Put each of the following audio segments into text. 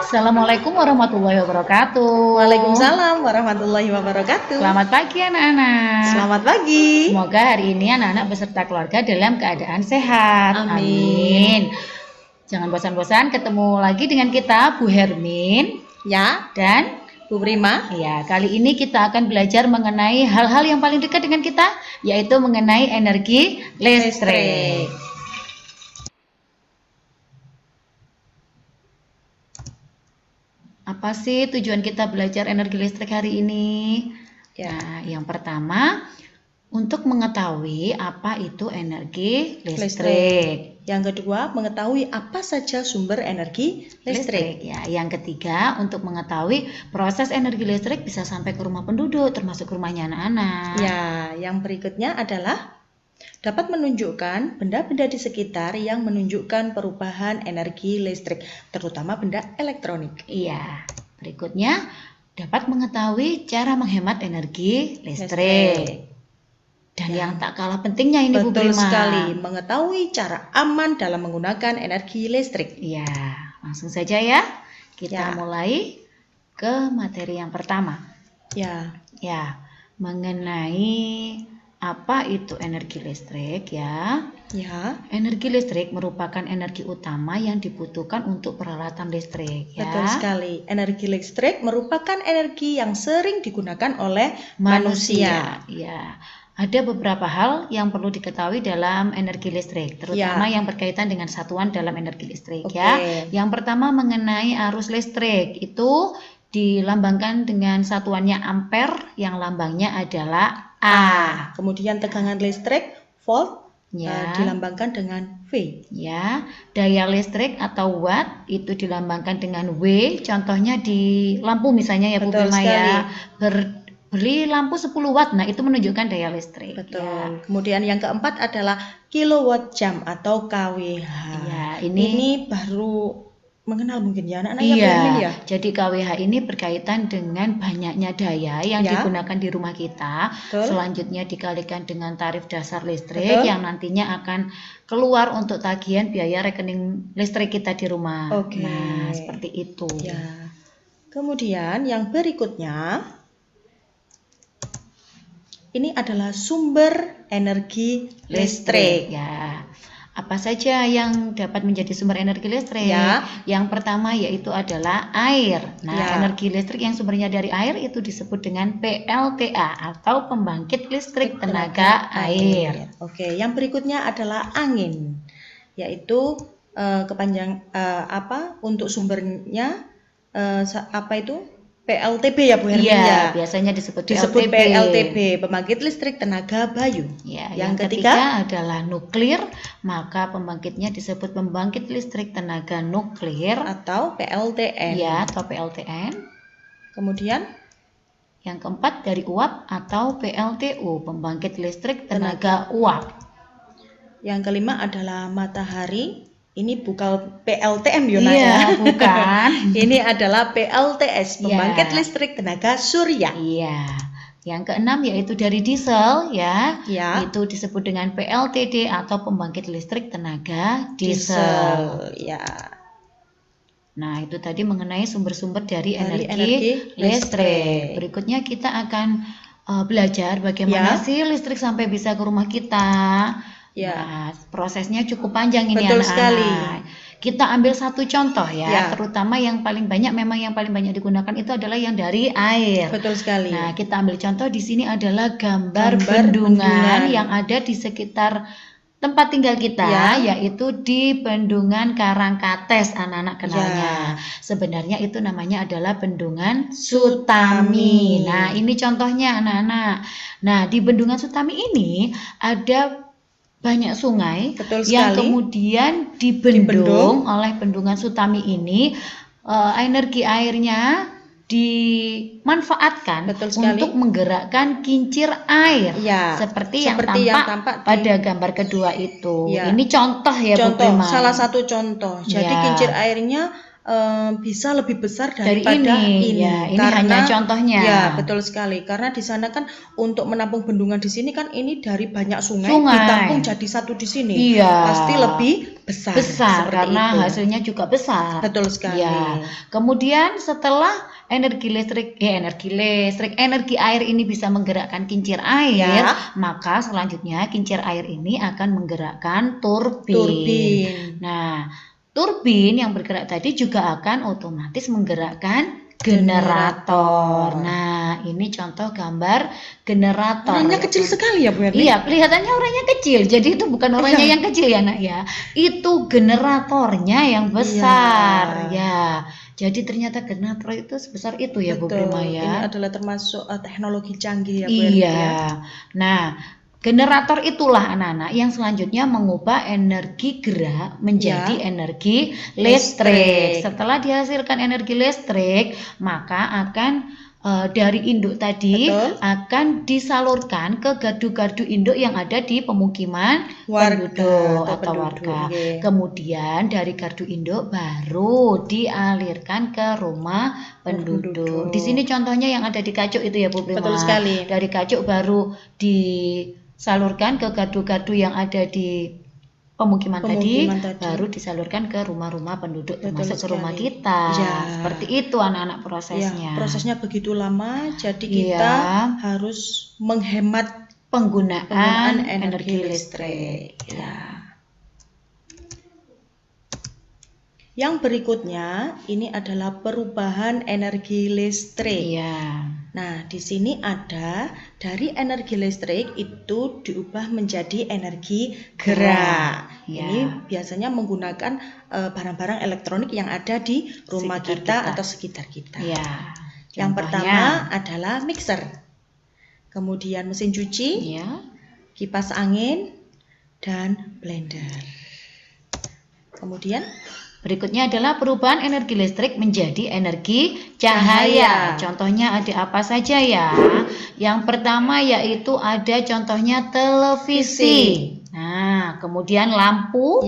Assalamualaikum warahmatullahi wabarakatuh. Waalaikumsalam warahmatullahi wabarakatuh. Selamat pagi anak-anak. Selamat pagi. Semoga hari ini anak-anak beserta keluarga dalam keadaan sehat. Amin. Jangan bosan-bosan ketemu lagi dengan kita Bu Hermin Ya, dan Bu Prima. ya, kali ini kita akan belajar mengenai hal-hal yang paling dekat dengan kita, yaitu mengenai energi listrik. Apa sih tujuan kita belajar energi listrik hari ini? Ya. Nah, yang pertama, untuk mengetahui apa itu energi listrik. Yang kedua, mengetahui apa saja sumber energi listrik. Ya, yang ketiga, untuk mengetahui proses energi listrik bisa sampai ke rumah penduduk, termasuk rumahnya anak-anak. Ya, yang berikutnya adalah dapat menunjukkan benda-benda di sekitar yang menunjukkan perubahan energi listrik, terutama benda elektronik. Iya, berikutnya dapat mengetahui cara menghemat energi listrik. Dan yang tak kalah pentingnya ini Bu Betul Prima. sekali, mengetahui cara aman dalam menggunakan energi listrik. Iya, langsung saja ya. Kita Ya. mulai ke materi yang pertama. Ya, Mengenai apa itu energi listrik ya. ya, Energi listrik merupakan energi utama yang dibutuhkan untuk peralatan listrik ya. betul sekali. Energi listrik merupakan energi yang sering digunakan oleh manusia. Ya. Ada beberapa hal yang perlu diketahui dalam energi listrik, terutama yang berkaitan dengan satuan dalam energi listrik ya. Yang pertama mengenai arus listrik, itu dilambangkan dengan satuannya ampere, yang lambangnya adalah A. Kemudian tegangan listrik, volt, Ya. dilambangkan dengan V. Ya, daya listrik atau watt itu dilambangkan dengan W. Contohnya di lampu misalnya ya Bu Betul Prima sekali. ya. Beli lampu 10 watt. Nah, itu menunjukkan daya listrik. Betul. Ya. Kemudian yang keempat adalah kilowatt jam atau kWh. Ya, Ini baru mengenal mungkin ya anak-anak Iya, yang Hermin ya. jadi kWh ini berkaitan dengan banyaknya daya yang digunakan di rumah kita. Betul. Selanjutnya dikalikan dengan tarif dasar listrik Betul. yang nantinya akan keluar untuk tagihan biaya rekening listrik kita di rumah. Oke. Nah, seperti itu. Ya. Kemudian yang berikutnya ini adalah sumber energi listrik. Ya. Apa saja yang dapat menjadi sumber energi listrik? Ya. Yang pertama yaitu adalah air. Nah, Ya. energi listrik yang sumbernya dari air itu disebut dengan PLTA atau pembangkit listrik tenaga air. Oke, yang berikutnya adalah angin, yaitu untuk sumbernya apa itu? PLTB ya Bu Hermin Iya, ya. biasanya disebut PLTB, pembangkit listrik tenaga bayu. Ya, Yang yang ketiga ketiga adalah nuklir, maka pembangkitnya disebut pembangkit listrik tenaga nuklir atau PLTN. ya, atau PLTN. Kemudian Yang keempat dari uap atau PLTU, pembangkit listrik tenaga uap. yang kelima adalah matahari. Ini bukan PLTM Yona Iya, ya. bukan. Ini adalah PLTS, pembangkit Ya. listrik tenaga surya. Iya. Yang keenam yaitu dari diesel ya. Ya. Itu disebut dengan PLTD atau pembangkit listrik tenaga diesel. Ya. Nah, itu tadi mengenai sumber-sumber dari Dari energi energi listrik. listrik. Berikutnya kita akan belajar bagaimana Ya. sih listrik sampai bisa ke rumah kita. Ya. Nah, prosesnya cukup panjang ini Betul anak-anak. sekali. Kita ambil satu contoh ya, Ya. terutama yang paling banyak digunakan itu adalah yang dari air. Betul sekali. Nah, kita ambil contoh di sini adalah gambar Gambar bendungan bendungan. yang ada di sekitar tempat tinggal kita, Ya. yaitu di Bendungan Karangkates, anak-anak kenalnya. Sebenarnya itu namanya adalah Bendungan Sutami. Nah, ini contohnya anak-anak. Nah, di Bendungan Sutami ini ada banyak sungai Betul yang sekali. kemudian dibendung oleh Bendungan Sutami ini. Energi airnya dimanfaatkan Betul sekali. untuk menggerakkan kincir air Ya, seperti yang tampak tampak pada gambar kedua itu. Ya. Ini contoh ya Bu contoh, Prima. salah satu contoh. Jadi Ya. kincir airnya bisa lebih besar dari daripada ini. Ya, ini hanya contohnya. Ya, betul sekali. Karena di sana kan untuk menampung bendungan di sini kan ini dari banyak sungai ditampung jadi satu di sini. Iya. Pasti lebih besar karena itu. Hasilnya juga besar. Betul sekali. Ya. Kemudian setelah energi air ini bisa menggerakkan kincir air, maka selanjutnya kincir air ini akan menggerakkan turbin. Nah, turbin yang bergerak tadi juga akan otomatis menggerakkan generator. Nah, ini contoh gambar generator. Orangnya kecil sekali ya, Bu Erni? Iya, kelihatannya orangnya kecil. Jadi itu bukan orangnya yang kecil ya, Nak ya. Itu generatornya yang besar. Ya. Jadi ternyata generator itu sebesar itu ya, Bu Prima ya. Ini adalah termasuk teknologi canggih ya, Bu Erni. Iya. Nah, generator itulah anak-anak yang selanjutnya mengubah energi gerak menjadi energi listrik. Setelah dihasilkan energi listrik, maka akan dari induk tadi akan disalurkan ke gardu-gardu induk yang ada di pemukiman penduduk atau warga. Kemudian dari gardu induk baru dialirkan ke rumah penduduk. Di sini contohnya yang ada di Kacuk itu ya, Bu Prima. Betul sekali. Dari Kacuk baru disalurkan ke gardu-gardu yang ada di pemukiman tadi, baru disalurkan ke rumah-rumah penduduk, termasuk ke rumah kita. Seperti itu anak-anak prosesnya. Prosesnya begitu lama, jadi kita harus menghemat penggunaan energi listrik. Yang berikutnya ini adalah perubahan energi listrik. Nah, di sini ada dari energi listrik itu diubah menjadi energi gerak. Ini biasanya menggunakan barang-barang elektronik yang ada di rumah kita atau sekitar kita. Yang pertama adalah mixer, kemudian mesin cuci, kipas angin, dan blender. Kemudian berikutnya adalah perubahan energi listrik menjadi energi cahaya. Contohnya ada apa saja ya? Yang pertama yaitu ada contohnya televisi. Nah, kemudian lampu,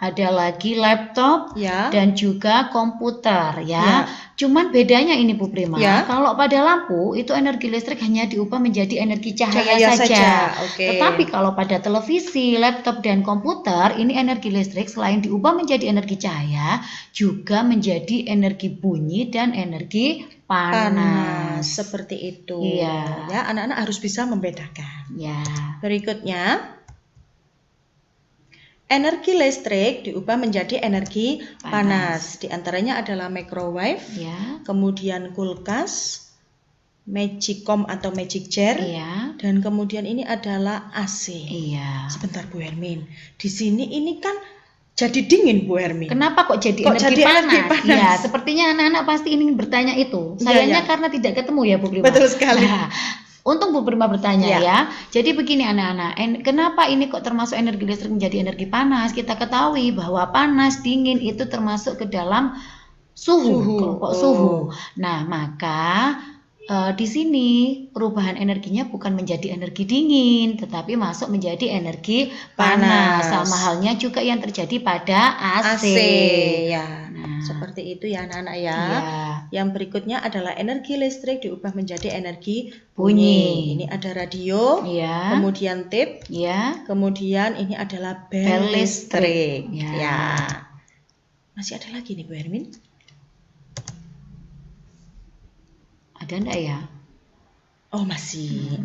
ada lagi laptop, dan juga komputer ya. Cuman bedanya ini Bu Prima, kalau pada lampu itu energi listrik hanya diubah menjadi energi cahaya saja. Tetapi kalau pada televisi, laptop, dan komputer ini energi listrik selain diubah menjadi energi cahaya juga menjadi energi bunyi dan energi panas. Seperti itu. Ya, anak-anak harus bisa membedakan. Berikutnya, energi listrik diubah menjadi energi panas. Di antaranya adalah microwave, kemudian kulkas, magicom atau magic jar, dan kemudian ini adalah AC. Sebentar Bu Hermin, di sini ini kan jadi dingin Bu Hermin. Kenapa kok jadi energi panas? Ya, sepertinya anak-anak pasti ingin bertanya itu. Sayangnya karena tidak ketemu ya Bu Prima. Betul sekali. Untung Bu Prima bertanya ya. Jadi begini anak-anak, kenapa ini kok termasuk energi listrik menjadi energi panas? Kita ketahui bahwa panas, dingin itu termasuk ke dalam kelompok suhu. Nah, maka di sini perubahan energinya bukan menjadi energi dingin, tetapi masuk menjadi energi panas. Sama halnya juga yang terjadi pada AC. Seperti itu ya anak-anak ya. Yang berikutnya adalah energi listrik diubah menjadi energi bunyi. Ini ada radio, kemudian tape, kemudian ini adalah bel listrik. Masih ada lagi nih Bu Hermin? Ada enggak ya? Oh masih.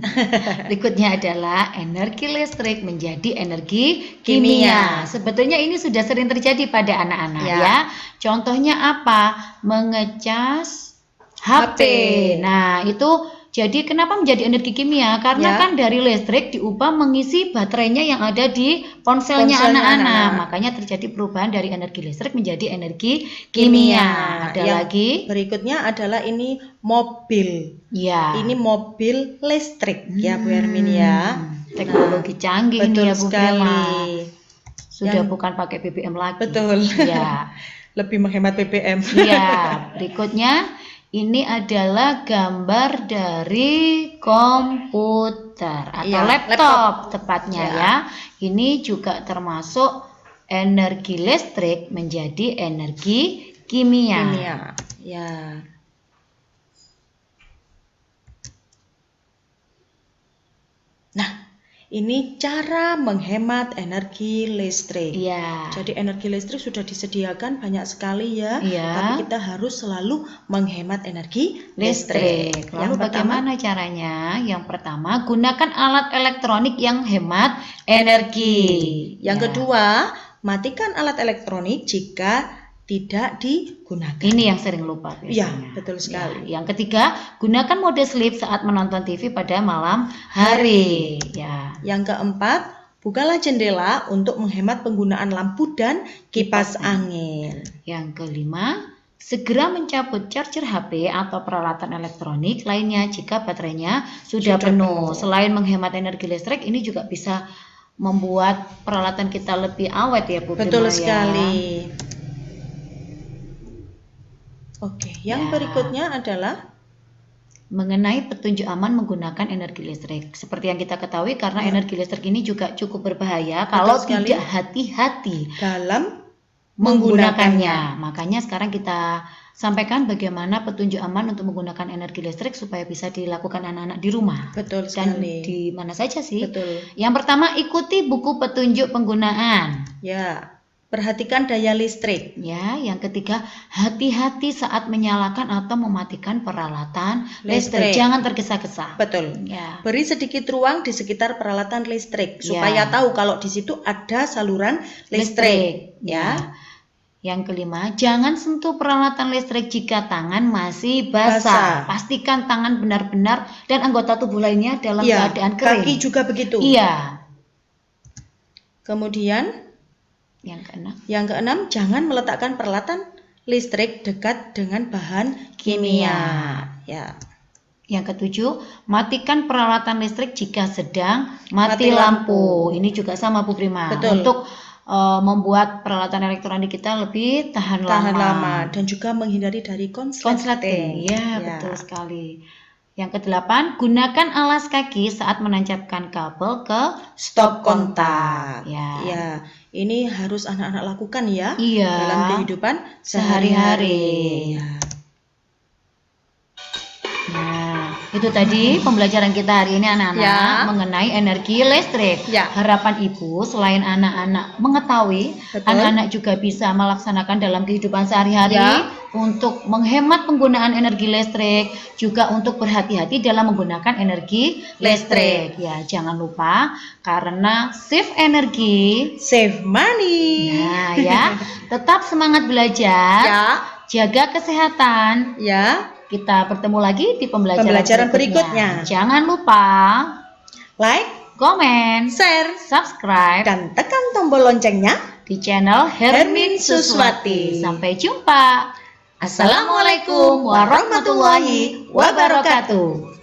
Berikutnya adalah energi listrik menjadi energi kimia. Sebetulnya ini sudah sering terjadi pada anak-anak ya. Contohnya apa? Mengecas HP. Nah, itu jadi kenapa menjadi energi kimia? Karena kan dari listrik diubah mengisi baterainya yang ada di ponselnya anak-anak. Makanya terjadi perubahan dari energi listrik menjadi energi kimia. Ada lagi. Berikutnya adalah ini mobil. Ini mobil listrik ya Bu Hermin ya. Teknologi canggih ini ya Bu Prima. Sudah Yang bukan pakai BBM lagi. Betul. Ya. Lebih menghemat BBM. Ya, berikutnya ini adalah gambar dari komputer atau laptop tepatnya ya. Ini juga termasuk energi listrik menjadi energi kimia. Ya. Nah, ini cara menghemat energi listrik. Iya. Jadi energi listrik sudah disediakan banyak sekali ya. Iya. Tapi kita harus selalu menghemat energi listrik. Lalu bagaimana caranya? Yang pertama, gunakan alat elektronik yang hemat energi. Yang kedua, matikan alat elektronik jika tidak digunakan. Ini yang sering lupa biasanya. Iya, betul sekali. Ya. Yang ketiga, gunakan mode sleep saat menonton TV pada malam hari. Ya. Yang keempat, bukalah jendela untuk menghemat penggunaan lampu dan kipas angin. Yang kelima, segera mencabut charger HP atau peralatan elektronik lainnya jika baterainya sudah penuh. Selain menghemat energi listrik, ini juga bisa membuat peralatan kita lebih awet ya Bu. Betul sekali. Oke, yang berikutnya adalah mengenai petunjuk aman menggunakan energi listrik. Seperti yang kita ketahui, karena energi listrik ini juga cukup berbahaya kalau tidak hati-hati dalam menggunakannya. Makanya sekarang kita sampaikan bagaimana petunjuk aman untuk menggunakan energi listrik supaya bisa dilakukan anak-anak di rumah. Betul sekali. Dan di mana saja sih? Betul. Yang pertama, ikuti buku petunjuk penggunaan. Ya. Perhatikan daya listrik. Ya, yang ketiga, hati-hati saat menyalakan atau mematikan peralatan listrik. Jangan tergesa-gesa. Betul. Ya. Beri sedikit ruang di sekitar peralatan listrik supaya tahu kalau di situ ada saluran listrik. Ya. Yang kelima, jangan sentuh peralatan listrik jika tangan masih basah. Pastikan tangan benar-benar dan anggota tubuh lainnya dalam keadaan kering. Kaki juga begitu. Iya. Kemudian yang keenam, jangan meletakkan peralatan listrik dekat dengan bahan kimia. Ya. Yang ketujuh, matikan peralatan listrik jika sedang mati lampu. Ini juga sama Bu Prima. Betul. Untuk membuat peralatan elektronik kita lebih tahan lama dan juga menghindari dari konsleting. Ya, betul sekali. Yang kedelapan, gunakan alas kaki saat menancapkan kabel ke stop kontak. Ya, ini harus anak-anak lakukan ya. Iya. Dalam kehidupan sehari-hari. Nah, itu tadi pembelajaran kita hari ini anak-anak mengenai energi listrik. Harapan Ibu, selain anak-anak mengetahui, anak-anak juga bisa melaksanakan dalam kehidupan sehari-hari untuk menghemat penggunaan energi listrik, juga untuk berhati-hati dalam menggunakan energi listrik. Ya, jangan lupa karena save energi, save money. Nah, ya, tetap semangat belajar. Jaga kesehatan. Kita bertemu lagi di pembelajaran berikutnya. Jangan lupa like, komen, share, subscribe, dan tekan tombol loncengnya di channel Hermin Suswati. Sampai jumpa. Assalamualaikum warahmatullahi wabarakatuh.